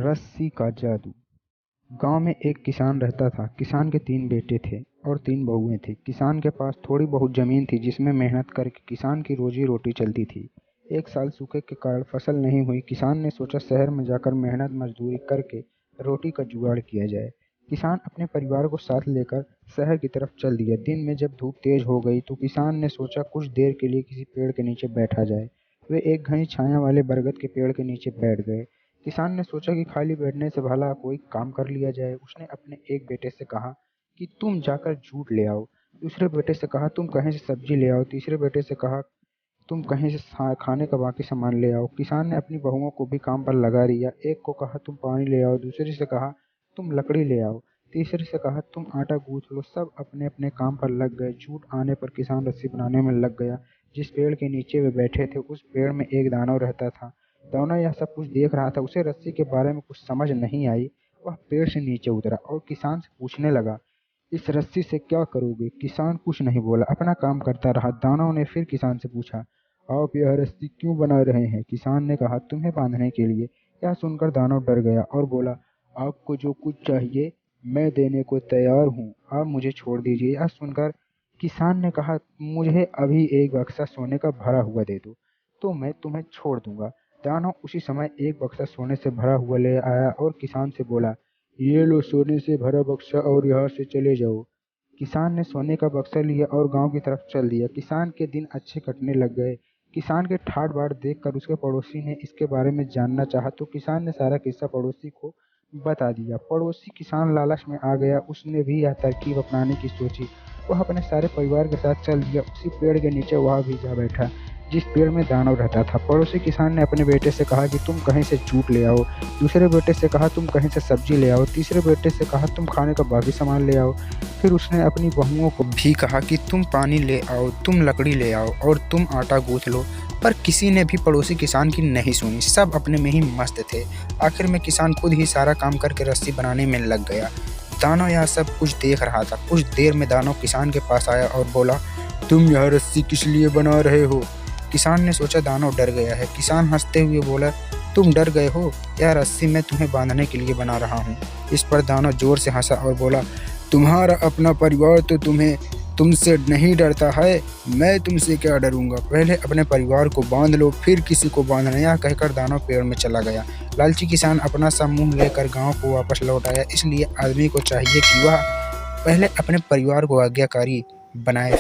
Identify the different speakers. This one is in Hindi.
Speaker 1: रस्सी का जादू। गांव में एक किसान रहता था। किसान के 3 बेटे थे और 3 बहुएं थी। किसान के पास थोड़ी बहुत जमीन थी जिसमें मेहनत करके किसान की रोजी रोटी चलती थी। एक साल सूखे के कारण फसल नहीं हुई। किसान ने सोचा शहर में जाकर मेहनत मजदूरी करके रोटी का जुगाड़ किया जाए। किसान अपने परिवार को साथ लेकर शहर की तरफ चल दिया। दिन में जब धूप तेज हो गई तो किसान ने सोचा कुछ देर के लिए किसी पेड़ के नीचे बैठा जाए। वे एक घनी छाया वाले बरगद के पेड़ के नीचे बैठ गए। किसान ने सोचा कि खाली बैठने से भला कोई काम कर लिया जाए। उसने अपने एक बेटे से कहा कि तुम जाकर जूट ले आओ। दूसरे बेटे से कहा तुम कहीं से सब्जी ले आओ। तीसरे बेटे से कहा तुम कहीं से खाने का बाकी सामान ले आओ। किसान ने अपनी बहुओं को भी काम पर लगा दिया। एक को कहा तुम पानी ले आओ, दूसरे से कहा तुम लकड़ी ले आओ, तीसरे से कहा तुम आटा गूंथ लो। सब अपने अपने काम पर लग गए। जूट आने पर किसान रस्सी बनाने में लग गया। जिस पेड़ के नीचे वे बैठे थे उस पेड़ में एक दानव रहता था। दानव यह सब कुछ देख रहा था। उसे रस्सी के बारे में कुछ समझ नहीं आई। वह पेड़ से नीचे उतरा और किसान से पूछने लगा, इस रस्सी से क्या करोगे? किसान कुछ नहीं बोला, अपना काम करता रहा। दानव ने फिर किसान से पूछा, आप यह रस्सी क्यों बना रहे हैं? किसान ने कहा, तुम्हें बांधने के लिए। यह सुनकर दानव डर गया और बोला, आपको जो कुछ चाहिए मैं देने को तैयार हूँ, आप मुझे छोड़ दीजिए। यह सुनकर किसान ने कहा, मुझे अभी एक बक्सा सोने का भरा हुआ दे दो तो मैं तुम्हें छोड़ दूंगा। दानव उसी समय एक बक्सा सोने से भरा हुआ ले आया और किसान से बोला, ये लो सोने से भरा बक्सा और यहाँ से चले जाओ। किसान ने सोने का बक्सा लिया और गांव की तरफ चल दिया। किसान के दिन अच्छे कटने लग गए। किसान के ठाट बाट देखकर उसके पड़ोसी ने इसके बारे में जानना चाहा तो किसान ने सारा किस्सा पड़ोसी को बता दिया। पड़ोसी किसान लालच में आ गया। उसने भी यह तरकीब अपनाने की सोची। वह अपने सारे परिवार के साथ चल दिया। उसी पेड़ के नीचे वह भी जा बैठा जिस पेड़ में दानव रहता था। पड़ोसी किसान ने अपने बेटे से कहा कि तुम कहीं से जूट ले आओ, दूसरे बेटे से कहा तुम कहीं से सब्जी ले आओ, तीसरे बेटे से कहा तुम खाने का बाकी सामान ले आओ। फिर उसने अपनी बहुओं को भी कहा कि तुम पानी ले आओ, तुम लकड़ी ले आओ और तुम आटा गूंथ लो। पर किसी ने भी पड़ोसी किसान की नहीं सुनी। सब अपने में ही मस्त थे। आखिर में किसान खुद ही सारा काम करके रस्सी बनाने में लग गया। दानव यह सब कुछ देख रहा था। कुछ देर में दानव किसान के पास आया और बोला, तुम यह रस्सी किस लिए बना रहे हो? किसान ने सोचा दानव डर गया है। किसान हंसते हुए बोला, तुम डर गए हो? यह रस्सी मैं तुम्हें बांधने के लिए बना रहा हूँ। इस पर दानव जोर से हंसा और बोला, तुम्हारा अपना परिवार तो तुमसे नहीं डरता है, मैं तुमसे क्या डरूंगा? पहले अपने परिवार को बांध लो फिर किसी को बांधना। यह कहकर दानव पेड़ में चला गया। लालची किसान अपना सा मुंह लेकर गांव को वापस लौट आया। इसलिए आदमी को चाहिए कि वह पहले अपने परिवार को आज्ञाकारी बनाए।